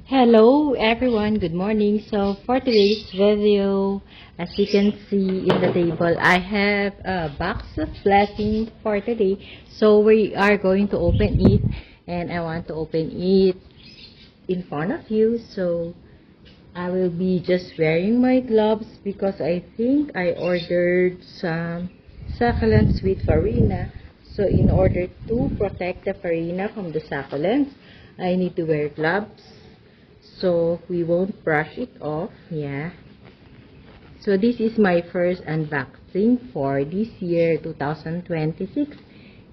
Hello everyone, good morning. So for today's video, as you can see in the table, I have a box of blessing for today. So we are going to open it, and I want to open it in front of you. So I will be just wearing my gloves because I think I ordered some succulents with farina. So in order to protect the farina from the succulents, I need to wear gloves so we won't brush it off. Yeah, so this is my first unboxing for this year 2026,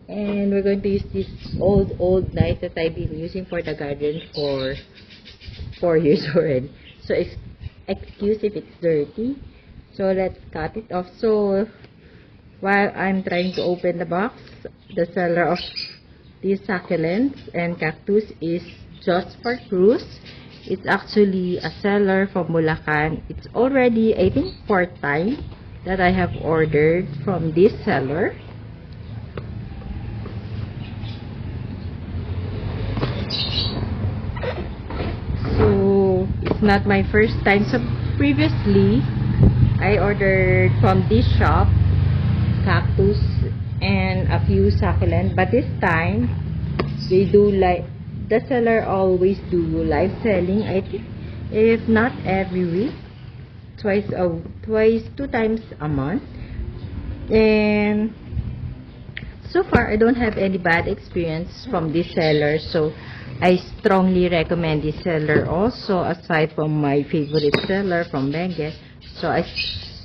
and we're going to use this old knife that I've been using for the garden for 4 years already. So excuse if it's dirty, so let's cut it off. So while I'm trying to open the box, the seller of these succulents and cactus is Just for Cruz. It's actually a seller from Bulacan. It's already, I think, fourth time that I have ordered from this seller. So it's not my first time. So previously, I ordered from this shop cactus and a few succulent, but this time they do like the seller always do live selling. I think if not every week, two times a month. And so far I don't have any bad experience from this seller, so I strongly recommend this seller also, aside from my favorite seller from Benguet. So I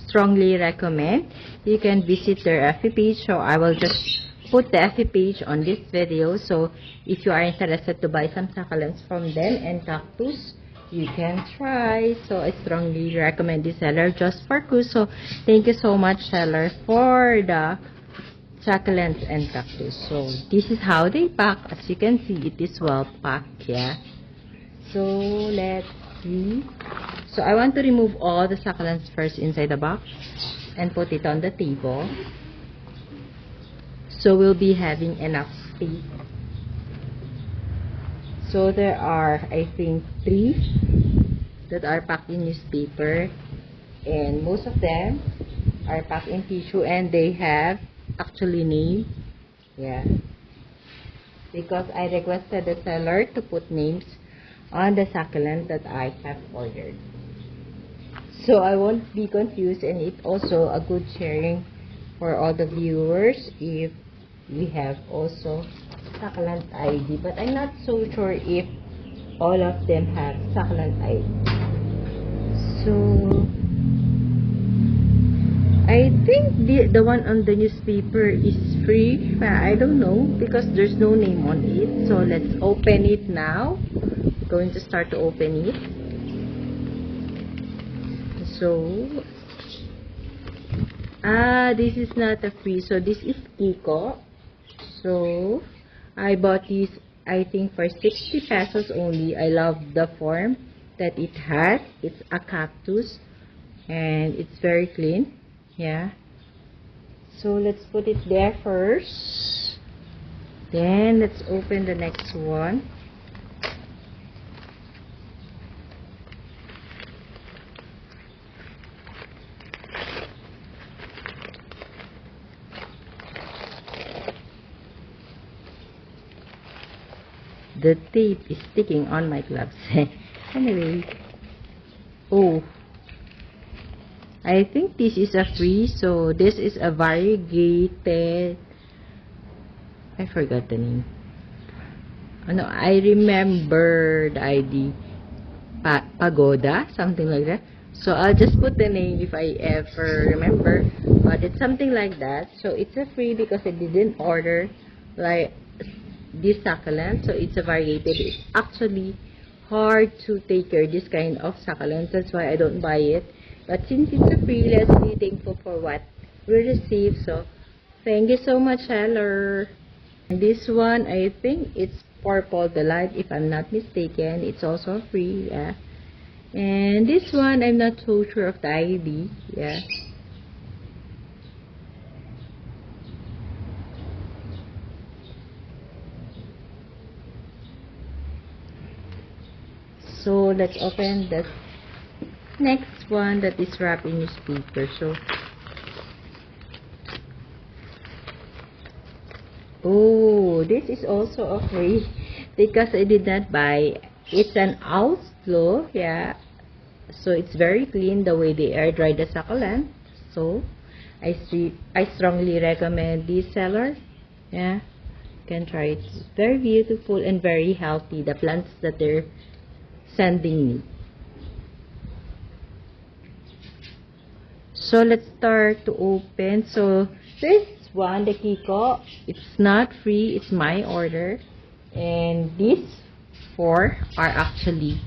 strongly recommend you can visit their FB page. So I will just put the FB page on this video, so if you are interested to buy some succulents from them and cactus, you can try. So I strongly recommend this seller, Just for Cruz. So thank you so much, seller, for the succulents and cactus. So this is how they pack. As you can see, it is well packed. Yeah, so let's see. So I want to remove all the succulents first inside the box and put it on the table, so we'll be having enough space. So there are, I think, 3 that are packed in newspaper, and most of them are packed in tissue, and they have actually name. Yeah, because I requested the seller to put names on the succulent that I have ordered, so I won't be confused, and it's also a good sharing for all the viewers if we have also succulent ID, but I'm not so sure if all of them have succulent ID. So I think the one on the newspaper is free, but I don't know because there's no name on it. So let's open it now. Going to start to open it. So this is not a free, so this is Kiko. So I bought this, I think, for 60 pesos only. I love the form that it has. It's a cactus and it's very clean. Yeah, so let's put it there first, then let's open the next one. The tape is sticking on my gloves. Anyway, oh, I think this is a free. So this is a variegated, I forgot the name. Oh, no, I remember the ID. Pagoda, something like that. So I'll just put the name if I ever remember, but it's something like that. So it's a free because I didn't order like this succulent, so it's a variegated. It's actually hard to take care of this kind of succulents, that's why I don't buy it. But since it's a free, let's be thankful for what we receive. So thank you so much, seller. And this one, I think it's Purple Delight, if I'm not mistaken. It's also free. Yeah, and this one, I'm not so sure of the ID. Yeah, So let's open the next one that is wrapped in newspaper. So, oh, this is also a free because I did not buy. It's an outflow, yeah. So it's very clean the way they air dry the succulent. So I strongly recommend this seller. Yeah, you can try it. It's very beautiful and very healthy. The plants that they're sending me. So let's start to open. So this one, the Kiko, it's not free. It's my order, and these 4 are actually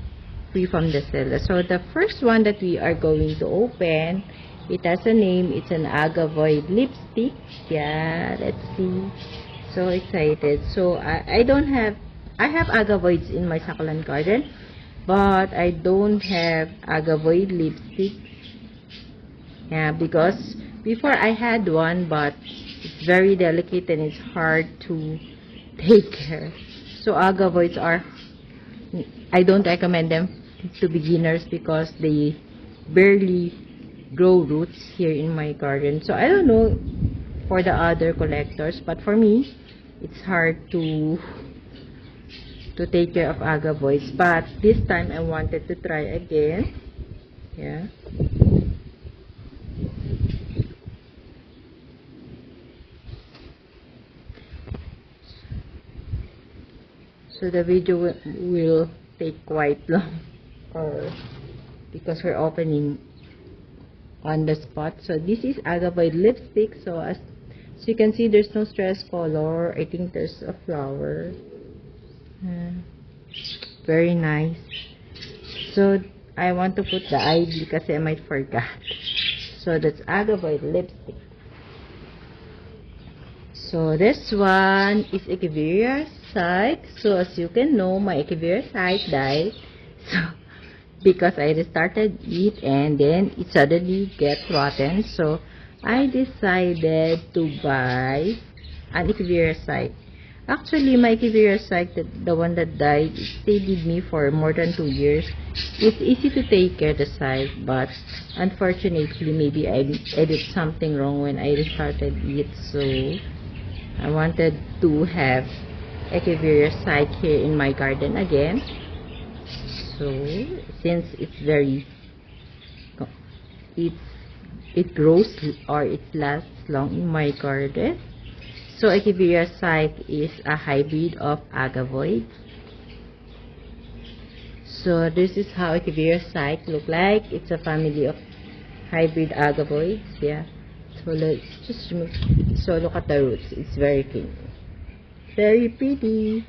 free from the seller. So the first one that we are going to open, it has a name. It's an Agavoid lipstick. Yeah, let's see. So excited. So I don't have, I have Agavoids in my succulent garden, but I don't have Agavoid lipstick. Yeah, because before I had one, but it's very delicate and it's hard to take care. So Agavoids are, I don't recommend them to beginners because they barely grow roots here in my garden. So I don't know for the other collectors, but for me, it's hard to take care of Agavoids. But this time I wanted to try again. Yeah. So the video will take quite long, or because we're opening on the spot. So this is Agavoid lipstick. So as you can see, there's no stress color. I think there's a flower. Very nice. So I want to put the ID because I might forget. So that's Agavoid lipstick. So this one is Echeveria site. So as you can know, my Echeveria site died. So because I restarted it and then it suddenly get rotten. So I decided to buy an Echeveria site. Actually, my Echeveria site, the one that died, it stayed with me for more than 2 years. It's easy to take care of the site, but unfortunately, maybe I did something wrong when I restarted it. So I wanted to have Echeveria site here in my garden again. So since it's very, it grows or it lasts long in my garden. So Echeveria site is a hybrid of Agavoid. So this is how Echeveria site look like. It's a family of hybrid Agavoids. Yeah. So let's just remove. So look at the roots. It's very clean, very pretty.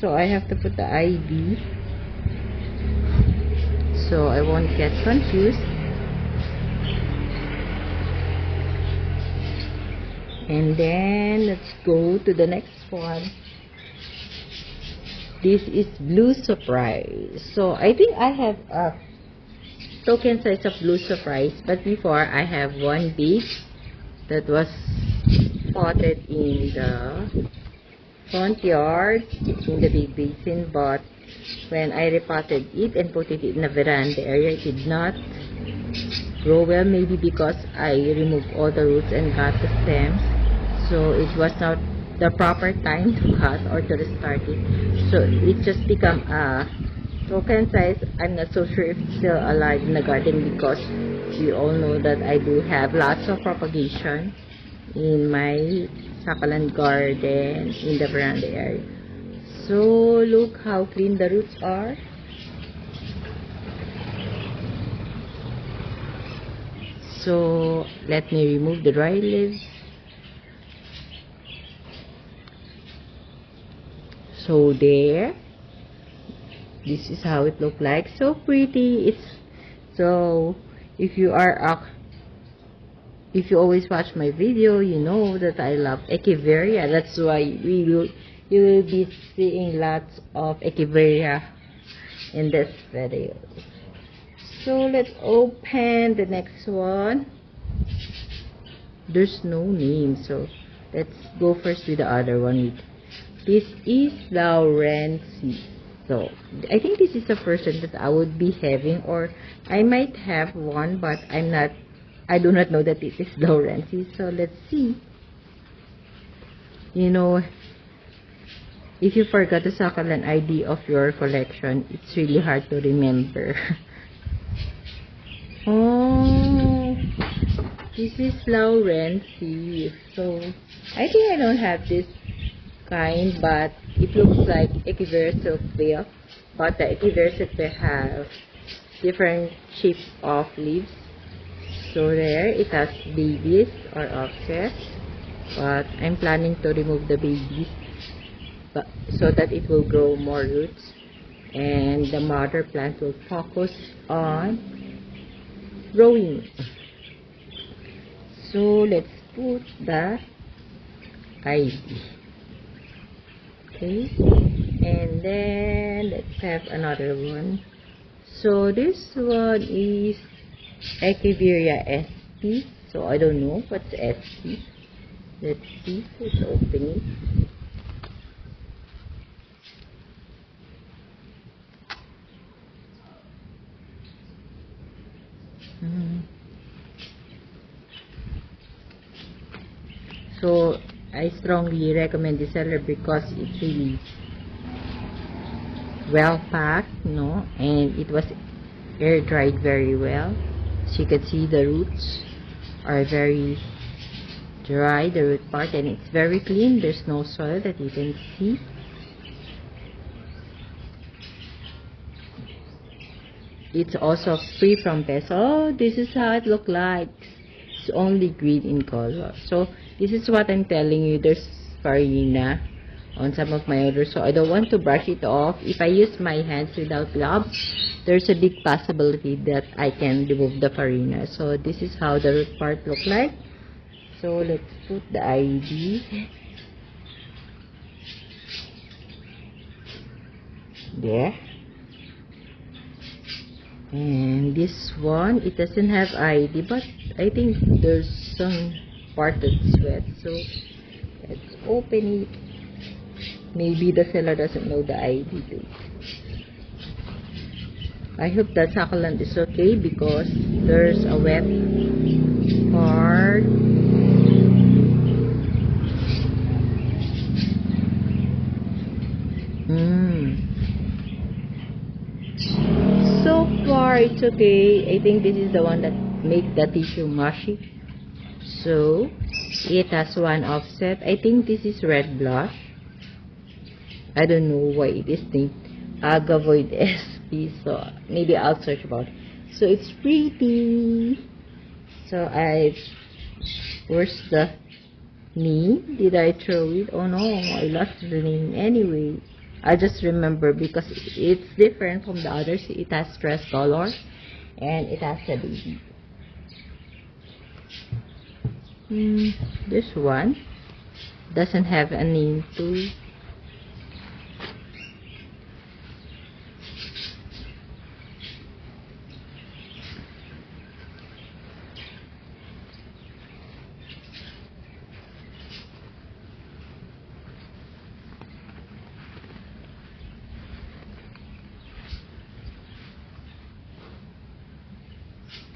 So I have to put the ID so I won't get confused. And then let's go to the next one. This is Blue Surprise. So I think I have a token size of Blue Surprise, but before I have one big that was potted in the front yard in the big basin, but when I repotted it and put it in the veranda area, it did not grow well, maybe because I removed all the roots and cut the stems. So it was not the proper time to cut or to restart it. So it just become a token size. I'm not so sure if it's still alive in the garden because you all know that I do have lots of propagation in my succulent garden in the veranda area. So look how clean the roots are. So let me remove the dry leaves. So there, this is how it look like. So pretty. It's so if you always watch my video, you know that I love Echeveria. That's why you will be seeing lots of Echeveria in this video. So let's open the next one. There's no name, so let's go first with the other one. This is Laurensi. So I think this is the first one that I would be having, or I might have one, but I do not know that it is Laurency. So let's see. You know, if you forgot the succulent ID of your collection, it's really hard to remember. Oh, this is Laurency. So I think I don't have this kind, but it looks like Echeveria silkweed. But the Echeveria silkweed have different shapes of leaves. So there, it has babies or offset. But I'm planning to remove the babies, but so that it will grow more roots, and the mother plant will focus on growing. So let's put the ID. Okay, and then let's have another one. So this one is Echeveria SP. So I don't know what's SP. Let's see. Let's open it. So I strongly recommend this seller because it's really well packed, no, and it was air dried very well. So you can see the roots are very dry, the root part, and it's very clean. There's no soil that you can see. It's also free from pests. Oh, this is how it looks like. It's only green in color. So this is what I'm telling you. There's farina on some of my orders, so I don't want to brush it off. If I use my hands without gloves, there's a big possibility that I can remove the farina. So this is how the root part look like. So let's put the ID there. And this one, it doesn't have ID, but I think there's some part that's wet. So let's open it. Maybe the seller doesn't know the ID too. I hope that succulent is okay because there's a wet part. So far it's okay. I think this is the one that make the tissue mushy. So it has one offset. I think this is red blush. I don't know why it is named Agavoid SP, so maybe I'll search about it. So it's pretty. So where's the name? Did I throw it? Oh no, I lost the name anyway. I just remember because it's different from the others. It has stress color and it has a baby. This one doesn't have a name too.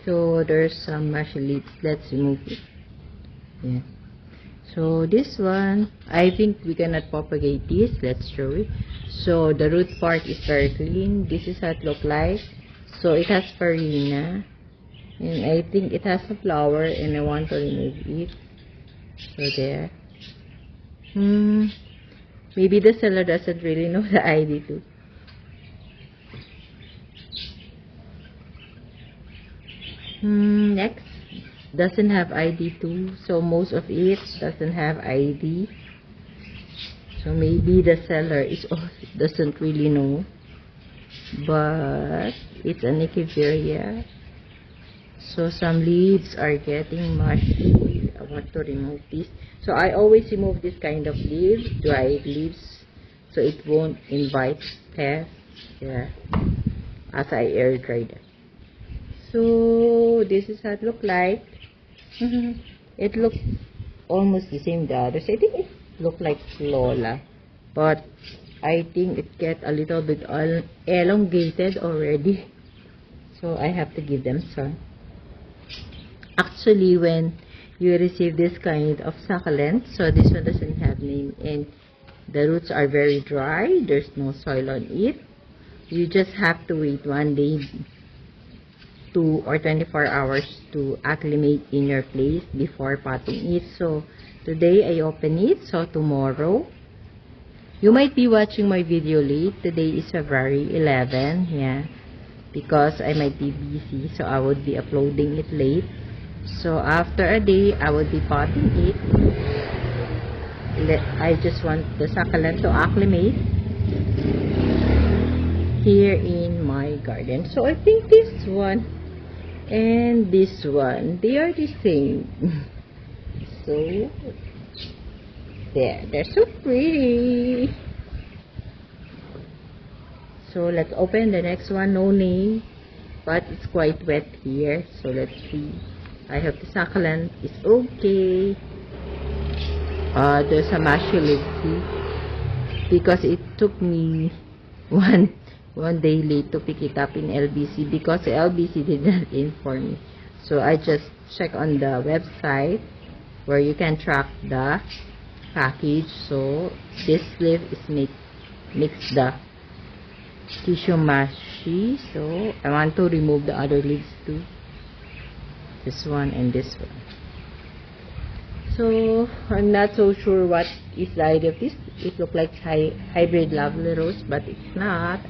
So there's some mushy leaves. Let's remove it. Yeah. So this one, I think we cannot propagate this. Let's show it. So the root part is very clean. This is how it look like. So it has farina, and I think it has a flower, and I want to remove it. So there. Maybe the seller doesn't really know the ID too. Next, doesn't have ID too, so most of it doesn't have ID. So maybe the seller doesn't really know, but it's an Echeveria. So some leaves are getting mushy. I want to remove this. So I always remove this kind of leaves, dried leaves, so it won't invite pests. Yeah, as I air dry them. So this is how it look like. It looks almost the same the others. I think it look like Lola, but I think it get a little bit elongated already. So I have to give them sun. Actually, when you receive this kind of succulent, so this one doesn't have name and the roots are very dry, there's no soil on it. You just have to wait 1 day, 2 or 24 hours to acclimate in your place before potting it. So today I open it, so tomorrow you might be watching my video late. Today is February 11, yeah, because I might be busy, so I would be uploading it late. So after a day, I would be potting it. I just want the succulent to acclimate here in my garden. So I think this one and this one, they are the same. So there, they're so pretty. So let's open the next one. No name, but it's quite wet here, so let's see. I hope the succulent is okay. There's a mushy lid, see, because it took me one day late to pick it up in LBC because LBC did not inform me. So I just check on the website where you can track the package. So this leaf is mix the tissue mushy, so I want to remove the other leaves too, this one and this one. So I'm not so sure what is the idea of this. It looks like hybrid lovely rose, but it's not.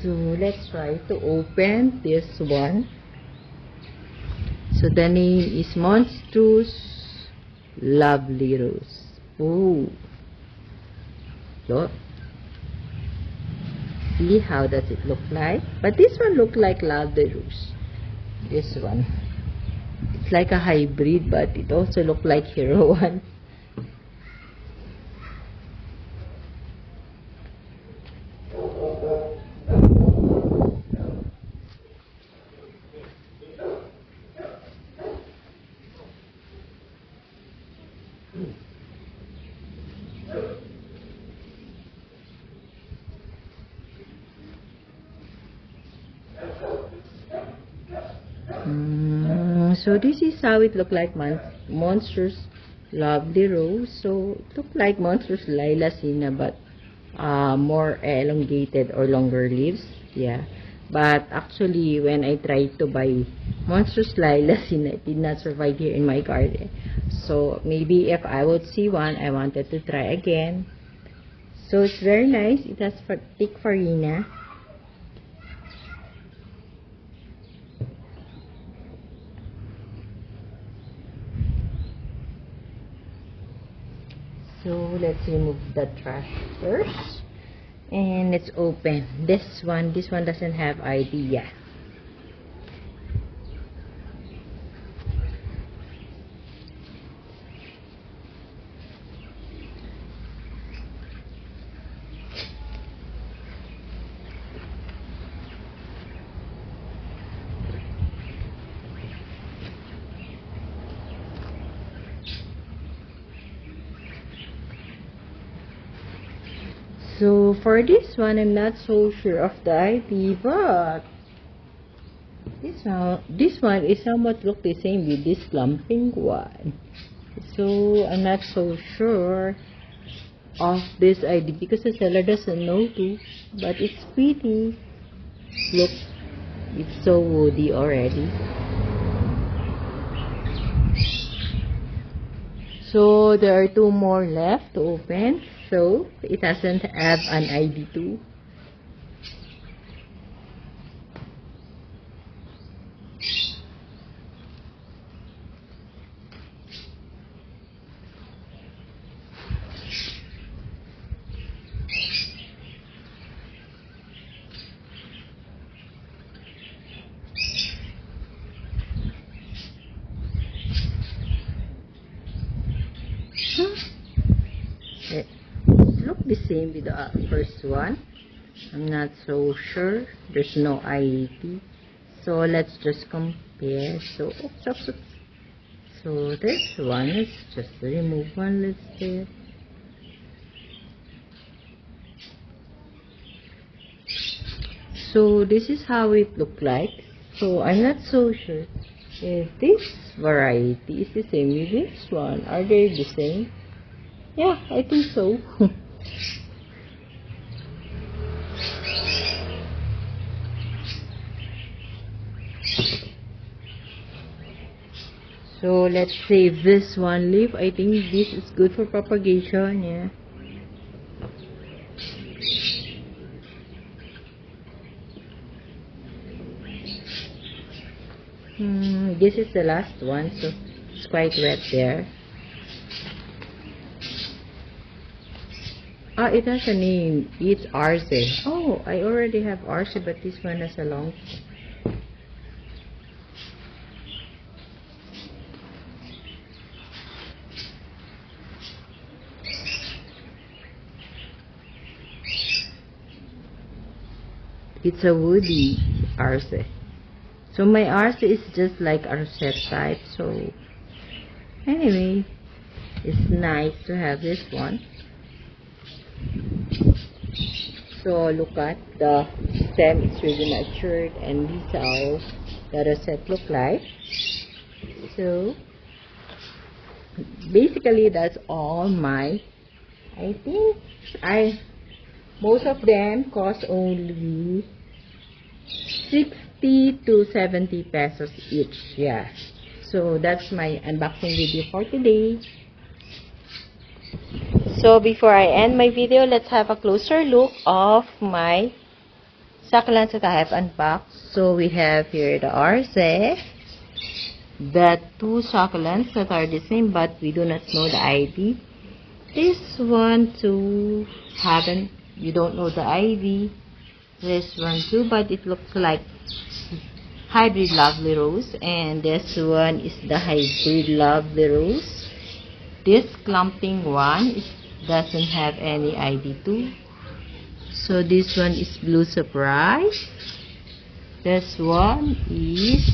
So let's try to open this one. So the name is Monstrous Lovely Rose. Oh, look. See how does it look like? But this one look like Lovely Rose. This one, it's like a hybrid, but it also look like Hero one. So this is how it look like, Monstrous Lovely Rose. So it look like Monstrous Lilacina, but more elongated or longer leaves, yeah. But actually, when I tried to buy Monstrous Lilacina, it did not survive here in my garden. So maybe if I would see one, I wanted to try again. So it's very nice. It has thick farina. So let's remove the trash first, and let's open this one. This one doesn't have idea. So for this one, I'm not so sure of the ID, but this one is somewhat look the same with this clumping one. So I'm not so sure of this ID because the seller doesn't know too, but it's pretty. Look, it's so woody already. So there are 2 more left to open. So it doesn't have an ID too. It look the same with the first one. I'm not so sure. There's no ID. So let's just compare. So, oops, oops, oops. So this one is just the remove one. Let's say. So this is how it look like. So I'm not so sure if this variety is the same with this one. Are they the same? Yeah, I think so. So let's save this one leaf. I think this is good for propagation. Yeah. This is the last one, so it's quite wet there. Ah, it has a name. It's Arce. Oh, I already have Arce, but this one has a long. It's a woody Arce. So my Arce is just like Arce type. So anyway, it's nice to have this one. So look at the stem, it's really matured, and these are the rosette look like. So basically that's all my, I think most of them cost only 60 to 70 pesos each. Yeah, so that's my unboxing video for today. So before I end my video, let's have a closer look of my succulents that I have unboxed. So we have here the Arce, the two succulents that are the same but we do not know the ID. This one too, you don't know the ID. This one too, but it looks like hybrid lovely rose, and this one is the hybrid lovely rose. This clumping one doesn't have any ID too. So this one is Blue Surprise. This one is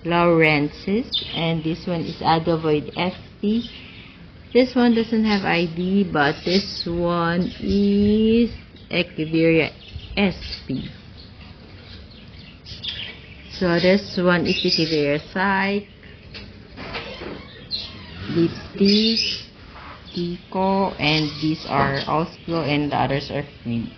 Laurensis, and this one is Agavoid FT. This one doesn't have ID, but this one is Echeveria SP. So this one is Echeveria Psych, Lipstick, Tico, and these are Oslo, and the others are free.